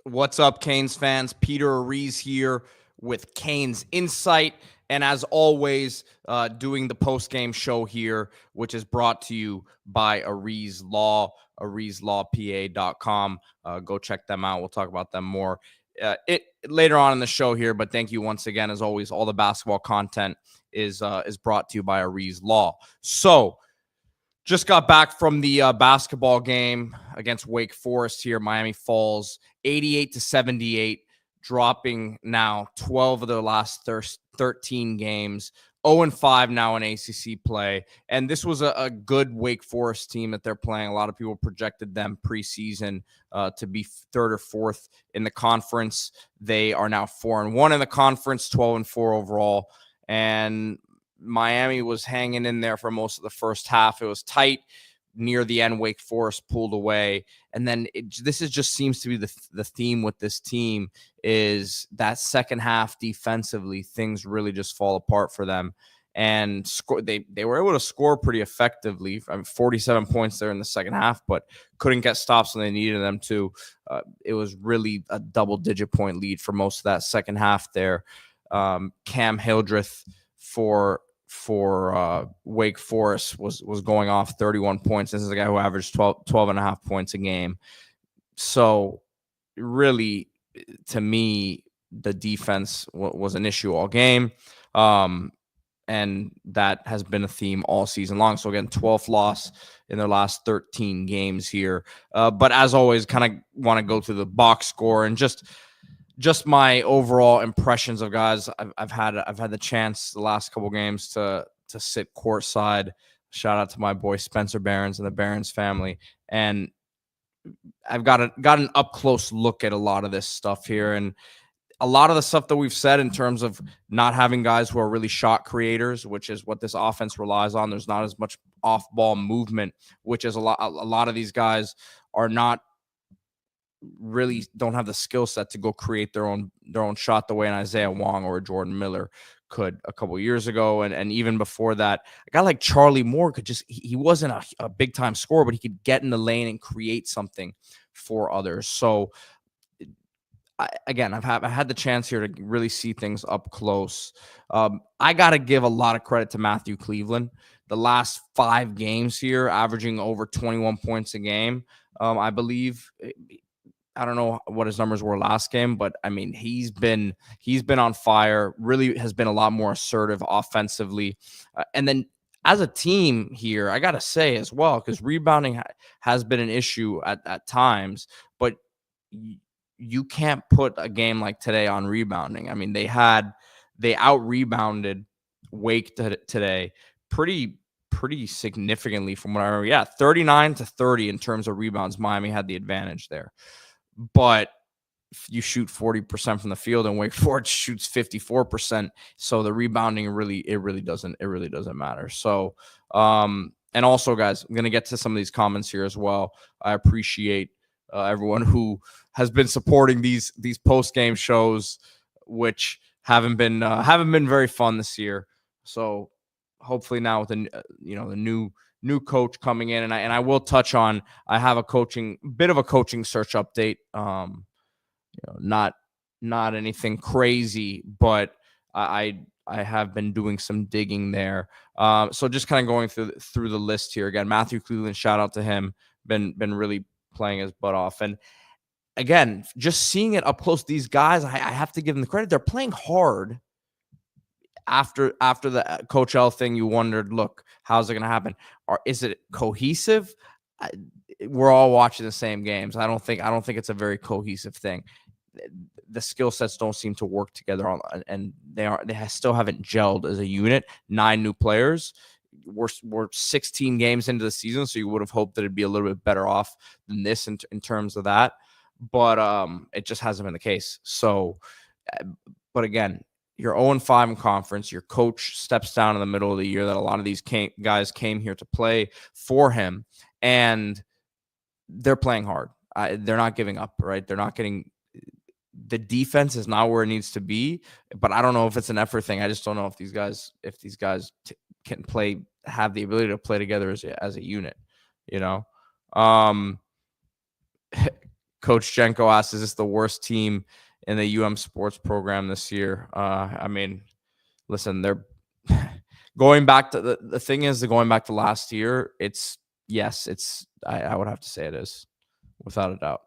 What's up, Canes fans? Peter Ariz here with Canes Insight. And as always, doing the post-game show here, which is brought to you by Ariz Law, ArizLawPA.com. Go check them out. We'll talk about them more later on in the show here. But thank you once again, as always. All the basketball content is brought to you by Ariz Law. So, just got back from the basketball game against Wake Forest here. Miami falls 88-78, dropping now 12 of their last 13 games. 0-5 now in ACC play. And this was a good Wake Forest team that they're playing. A lot of people projected them preseason to be third or fourth in the conference. They are now 4-1 in the conference, 12-4 overall. And Miami was hanging in there for most of the first half. It was tight near the end. Wake Forest pulled away. And then this just seems to be the theme with this team is that second half defensively, things really just fall apart for them. And they were able to score pretty effectively. 47 points there in the second half, but couldn't get stops when they needed them to. It was really a double-digit point lead for most of that second half there. Cam Hildreth for Wake Forest was going off 31 points. This is a guy who averaged 12 and a half points a game. So really, to me, the defense was an issue all game. And that has been a theme all season long. So again, 12th loss in their last 13 games here. But as always, kind of want to go through the box score and just my overall impressions of guys. I've had the chance the last couple games to sit courtside. Shout out to my boy Spencer Barons and the Barons family, and I've got an up close look at a lot of this stuff here, and a lot of the stuff that we've said in terms of not having guys who are really shot creators, which is what this offense relies on. There's not as much off ball movement, which is a lot of these guys are not. Really don't have the skill set to go create their own shot the way an Isaiah Wong or a Jordan Miller could a couple years ago. And even before that, a guy like Charlie Moore could just, he wasn't a big time scorer, but he could get in the lane and create something for others. So again, I've had the chance here to really see things up close. I got to give a lot of credit to Matthew Cleveland. The last 5 games here, averaging over 21 points a game. I believe, I don't know what his numbers were last game, but I mean, he's been on fire, really has been a lot more assertive offensively. And then as a team here, I got to say as well, because rebounding has been an issue at times, but you can't put a game like today on rebounding. I mean, they out rebounded Wake today pretty significantly from what I remember. Yeah, 39-30 in terms of rebounds. Miami had the advantage there. But if you shoot 40% from the field and Wake Forest shoots 54%, so the rebounding really doesn't matter. So and also, guys, I'm gonna get to some of these comments here as well. I appreciate everyone who has been supporting these post game shows, which haven't been very fun this year. So hopefully now with the new coach coming in, and I will touch on, I have a bit of a coaching search update. Not anything crazy, but I have been doing some digging there. So just kind of going through the list here again. Matthew Cleveland, shout out to him, been really playing his butt off. And again, just seeing it up close, these guys, I have to give them the credit. They're playing hard. After the Coach L thing, you wondered, look, how's it going to happen? Or is it cohesive? We're all watching the same games. I don't think it's a very cohesive thing. The skill sets don't seem to work together, and they still haven't gelled as a unit. 9 new players. We're 16 games into the season, so you would have hoped that it'd be a little bit better off than this in terms of that. But it just hasn't been the case. So, but again, you're 0-5 in conference. Your coach steps down in the middle of the year that a lot of these guys came here to play for him, and they're playing hard. They're not giving up, right? They're not getting – the defense is not where it needs to be, but I don't know if it's an effort thing. I just don't know if these guys can have the ability to play together as a unit, Coach Jenko asks, is this the worst team in the sports program this year? I mean, listen, they're going back to the thing is, going back to last year, I would have to say it is, without a doubt.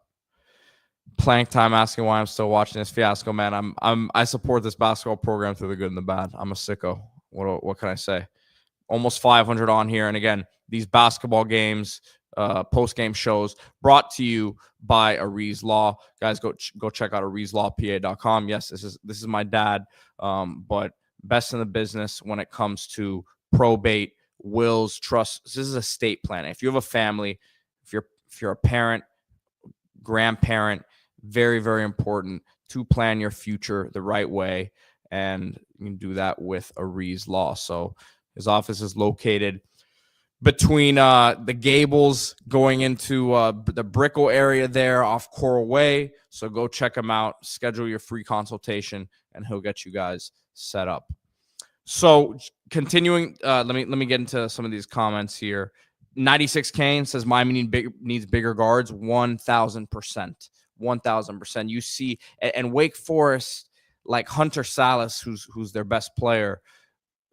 Plank Time asking why I'm still watching this fiasco, man. I support this basketball program through the good and the bad. I'm a sicko. What can I say? Almost 500 on here. And again, these basketball games, post-game shows brought to you by Aries Law. Guys, go check out AriesLawPA.com. Yes, this is my dad, but best in the business when it comes to probate, wills, trusts. This is estate planning. If you have a family, if you're a parent, grandparent, very, very important to plan your future the right way, and you can do that with Aries Law. So his office is located between the Gables going into the Brickell area there off Coral Way. So go check him out, schedule your free consultation, and he'll get you guys set up. So continuing, let me get into some of these comments here. 96 Kane says Miami needs bigger guards. 1,000%. 1,000%. You see, and Wake Forest, like Hunter Salas, who's their best player,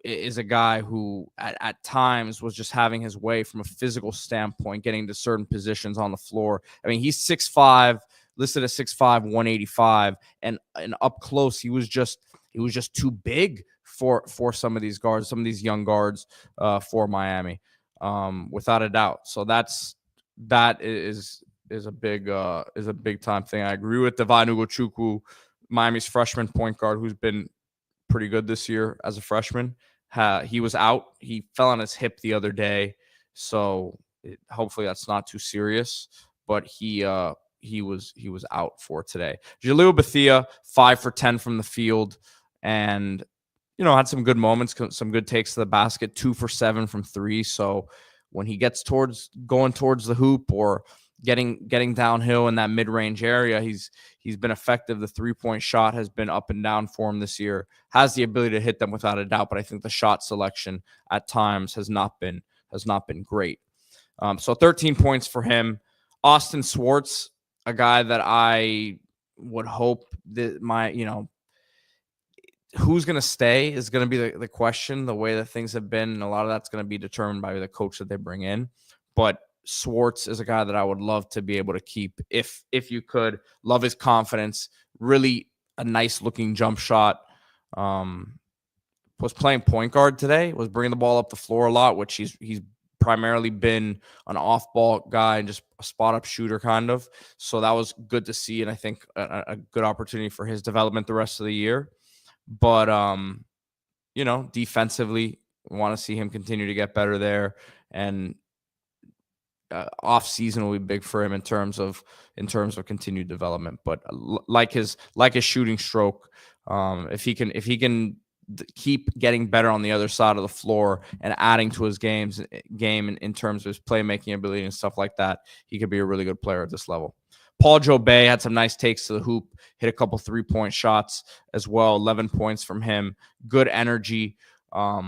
is a guy who at times was just having his way from a physical standpoint, getting to certain positions on the floor. I mean, he's 6'5", listed at 6'5", 185, and up close he was just too big for some of these guards, some of these young guards for Miami, without a doubt. So that is a big time thing. I agree with Divine Ugochukwu, Miami's freshman point guard, who's been pretty good this year as a freshman. He was out. He fell on his hip the other day, so hopefully that's not too serious. But he was out for today. Jalil Bethia, 5 for 10 from the field, and had some good moments, some good takes to the basket. 2 for 7 from 3. So when he gets going towards the hoop or getting downhill in that mid-range area, he's been effective. The three-point shot has been up and down for him this year. Has the ability to hit them without a doubt, but I think the shot selection at times has not been great. So 13 points for him. Austin Swartz, a guy that I would hope that who's going to stay is going to be the question, the way that things have been. And a lot of that's going to be determined by the coach that they bring in. But Swartz is a guy that I would love to be able to keep if you could. Love his confidence. Really a nice looking jump shot. Was playing point guard today. Was bringing the ball up the floor a lot, which he's primarily been an off ball guy and just a spot up shooter kind of. So that was good to see, and I think a good opportunity for his development the rest of the year. But defensively, want to see him continue to get better there, and off season will be big for him in terms of continued development. But like his shooting stroke, if he can keep getting better on the other side of the floor and adding to his game in terms of his playmaking ability and stuff like that, he could be a really good player at this level. Paul Jobay had some nice takes to the hoop, hit a couple 3-point shots as well. 11 points from him. Good energy. A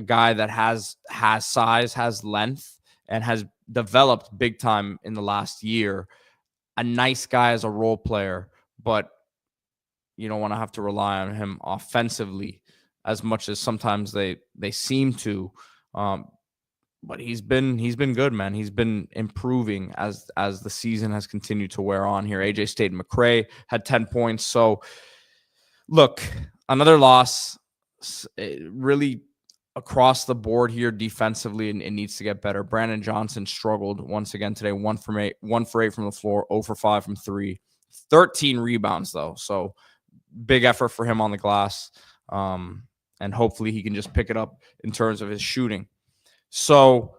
guy that has size, has length, and has developed big time in the last year. A nice guy as a role player, but you don't want to have to rely on him offensively as much as sometimes they seem to. But he's been good, man. He's been improving as the season has continued to wear on here. AJ Stayden McCray had 10 points. So look, another loss. Really across the board here defensively, and it needs to get better. Brandon Johnson struggled once again today. 1 for 8 from the floor, 0 for 5 from 3. 13 rebounds though, so big effort for him on the glass. And hopefully he can just pick it up in terms of his shooting. So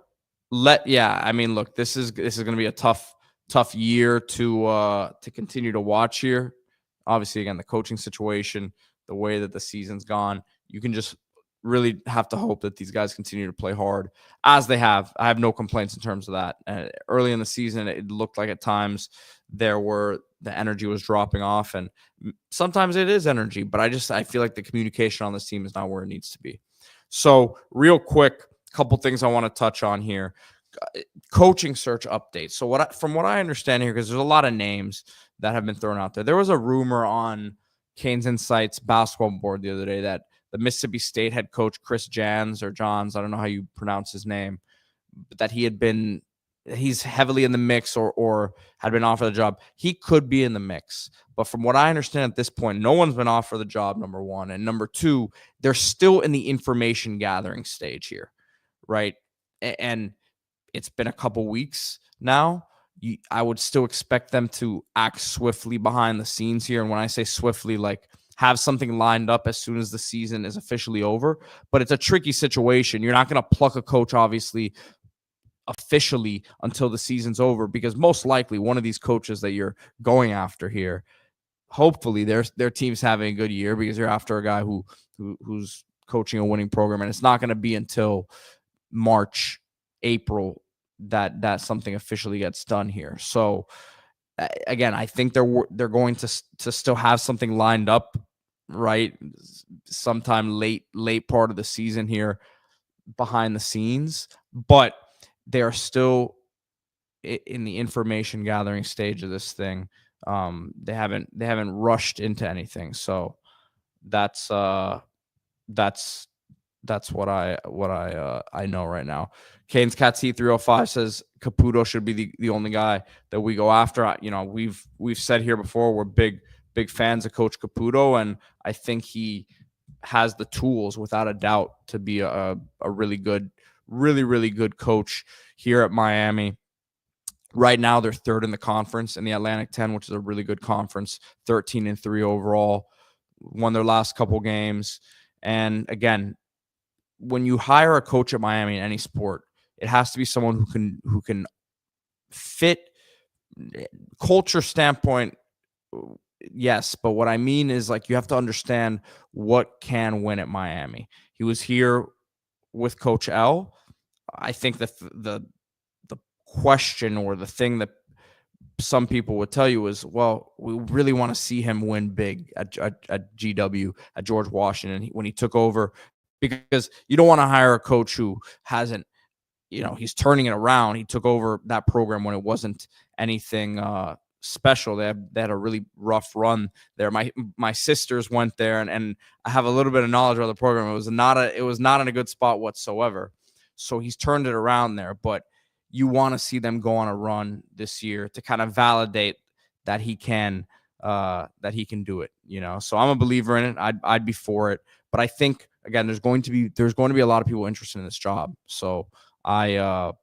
look, this is going to be a tough year to continue to watch here. Obviously, again, the coaching situation, the way that the season's gone, you can just really have to hope that these guys continue to play hard as they have. I have no complaints in terms of that. Early in the season, it looked like at times the energy was dropping off, and sometimes it is energy, but I feel like the communication on this team is not where it needs to be. So real quick, a couple things I want to touch on here. coaching search updates. So from what I understand here, because there's a lot of names that have been thrown out there. There was a rumor on Canes Insights basketball board the other day that the Mississippi State head coach Chris Jans or Johns, I don't know how you pronounce his name, but that he's heavily in the mix or had been offered the job. He could be in the mix. But from what I understand at this point, no one's been offered the job, number one. And number two, they're still in the information gathering stage here, right? And it's been a couple weeks now. I would still expect them to act swiftly behind the scenes here. And when I say swiftly, like have something lined up as soon as the season is officially over. But it's a tricky situation. You're not going to pluck a coach, obviously, officially until the season's over, because most likely one of these coaches that you're going after here, hopefully their team's having a good year, because you're after a guy who's coaching a winning program, and it's not going to be until March, April that something officially gets done here. So again, I think they're going to still have something lined up, right? Sometime late part of the season here behind the scenes, but they are still in the information gathering stage of this thing. They haven't rushed into anything. So that's what I know right now. Canes Cat C305 says Caputo should be the only guy that we go after. You know, we've said here before, we're big fans of Coach Caputo, and I think he has the tools, without a doubt, to be a really good coach here at Miami. Right now, they're third in the conference in the Atlantic 10, which is a really good conference, 13-3 overall, won their last couple games. And again, when you hire a coach at Miami in any sport, it has to be someone who can fit culture standpoint. Yes, but what I mean is, like, you have to understand what can win at Miami. He was here with Coach L. I think that the question, or the thing that some people would tell you is, well, we really want to see him win big at GW, at George Washington, when he took over, because you don't want to hire a coach who hasn't, he's turning it around. He took over that program when it wasn't anything special. They had a really rough run there. My sisters went there, and I have a little bit of knowledge of the program. It was not in a good spot whatsoever. So he's turned it around there, but you want to see them go on a run this year to kind of validate that he can do it. So I'm a believer in it. I'd be for it, but I think, again, there's going to be a lot of people interested in this job. So I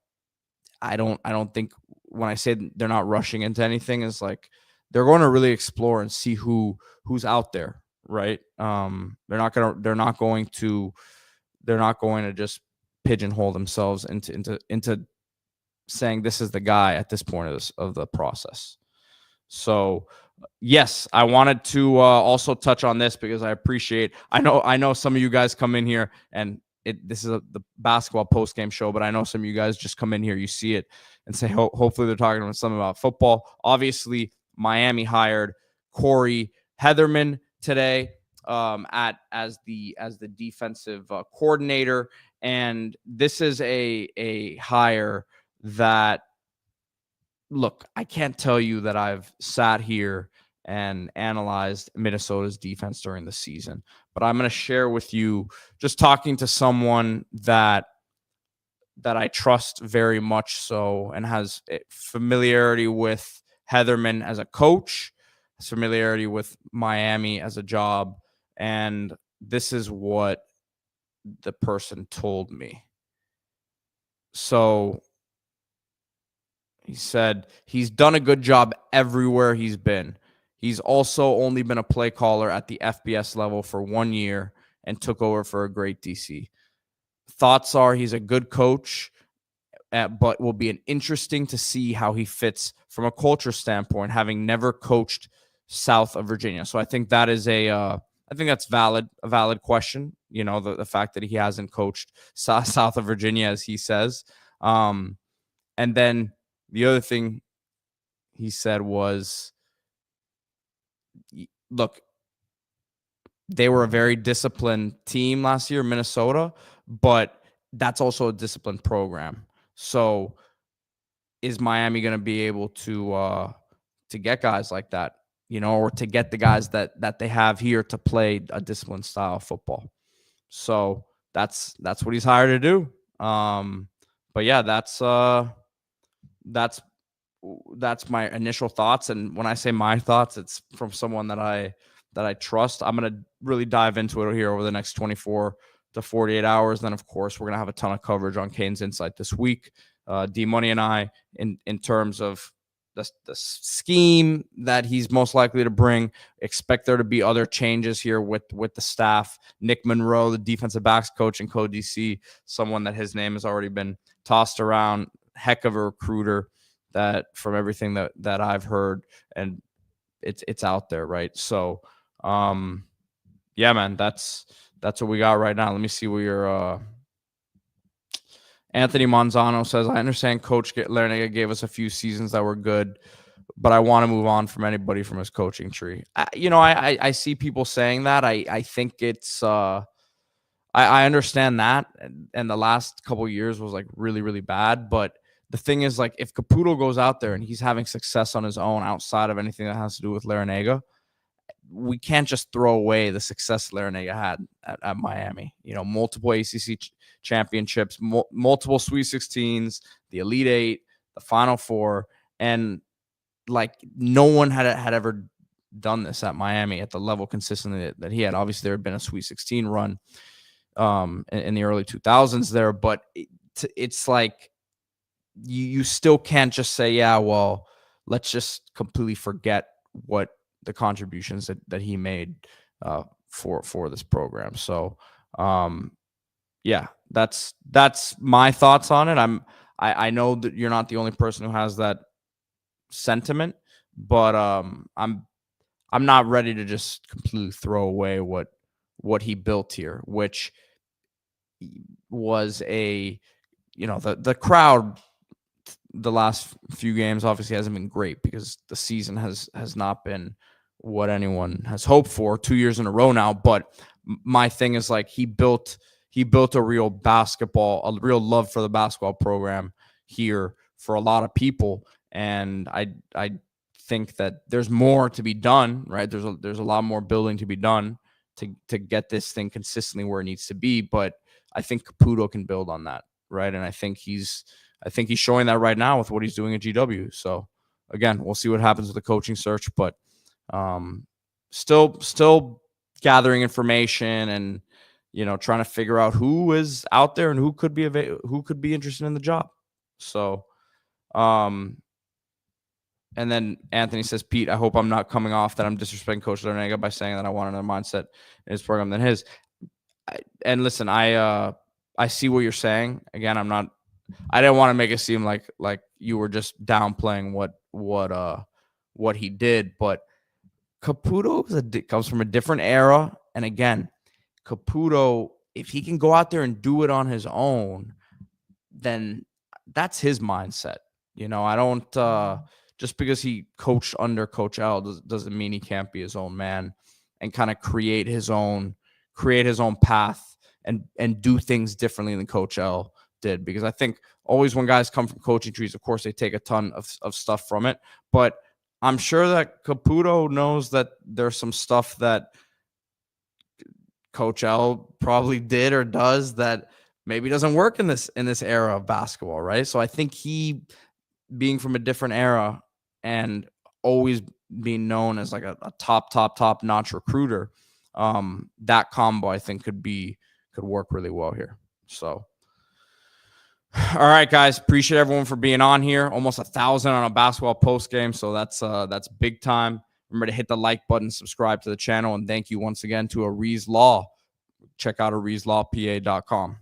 don't think, when I say they're not rushing into anything, is like they're going to really explore and see who's out there, right? They're not going to just pigeonhole themselves into saying this is the guy at this point of the process. So yes, I wanted to also touch on this, because I know some of you guys come in here, and this is the basketball post-game show, but I know some of you guys just come in here, you see it, and say, hopefully they're talking about something about football. Obviously, Miami hired Corey Heatherman today as the defensive coordinator, and this is a hire that, look, I can't tell you that I've sat here and analyzed Minnesota's defense during the season, but I'm going to share with you, just talking to someone that I trust very much so, and has familiarity with Heatherman as a coach, has familiarity with Miami as a job, and this is what the person told me. So he said he's done a good job everywhere he's been. He's also only been a play caller at the FBS level for 1 year and took over for a great DC. Thoughts are he's a good coach, but will be interesting to see how he fits from a culture standpoint, having never coached south of Virginia. So I think that is I think that's a valid question. The fact that he hasn't coached south of Virginia, as he says. And then the other thing he said was, look, they were a very disciplined team last year, Minnesota, but that's also a disciplined program. So is Miami going to be able to get guys like that, or to get the guys that they have here to play a disciplined style of football? So that's what he's hired to do. But yeah, that's my initial thoughts. And when I say my thoughts, it's from someone that I trust. I'm going to really dive into it here over the next 24 to 48 hours. Then, of course, we're going to have a ton of coverage on Kane's Insight this week. D-Money and I, in terms of the scheme that he's most likely to bring, expect there to be other changes here with the staff. Nick Monroe, the defensive backs coach and co-DC, someone that his name has already been tossed around, heck of a recruiter, that from everything that I've heard, and it's out there, right? So yeah, man, that's what we got right now. Let me see where your Anthony Manzano says, I understand Coach Larinaga gave us a few seasons that were good, but I want to move on from anybody from his coaching tree. I see people saying that. I think it's I understand that, and the last couple of years was like really, really bad. But the thing is, like, if Caputo goes out there and he's having success on his own outside of anything that has to do with Larinaga, we can't just throw away the success Larinaga had at Miami. Multiple ACC championships, multiple Sweet 16s, the Elite Eight, the Final Four, and like no one had ever done this at Miami at the level consistently that he had. Obviously, there had been a Sweet 16 run in the early 2000s there, but it's like you still can't just say, yeah, well, let's just completely forget what the contributions that he made for this program. So yeah, that's my thoughts on it. I know that you're not the only person who has that sentiment, but I'm not ready to just completely throw away what he built here, which was the crowd the last few games obviously hasn't been great because the season has not been what anyone has hoped for 2 years in a row now. But my thing is, like, he built a real real love for the basketball program here for a lot of people. And I think that there's more to be done, right? There's a lot more building to be done to get this thing consistently where it needs to be. But I think Caputo can build on that, right? And I think he's showing that right now with what he's doing at GW. So again, we'll see what happens with the coaching search, but still gathering information and trying to figure out who is out there and who could be interested in the job. So and then Anthony says, Pete, I hope I'm not coming off that I'm disrespecting Coach Larinaga by saying that I want another mindset in his program than his. And listen, I see what you're saying. Again, I didn't want to make it seem like you were just downplaying what he did, but Caputo comes from a different era. And again, Caputo, if he can go out there and do it on his own, then that's his mindset. I don't just because he coached under Coach L doesn't mean he can't be his own man and kind of create his own path and do things differently than Coach L did. Because I think always when guys come from coaching trees, of course, they take a ton of stuff from it. But I'm sure that Caputo knows that there's some stuff that Coach L probably did or does that maybe doesn't work in this era of basketball, right? So I think he, being from a different era and always being known as like a top notch recruiter, that combo I think could work really well here. So, all right, guys, appreciate everyone for being on here. Almost 1,000 on a basketball post game, so that's big time. Remember to hit the like button, subscribe to the channel, and thank you once again to Aries Law. Check out AriesLawPA.com.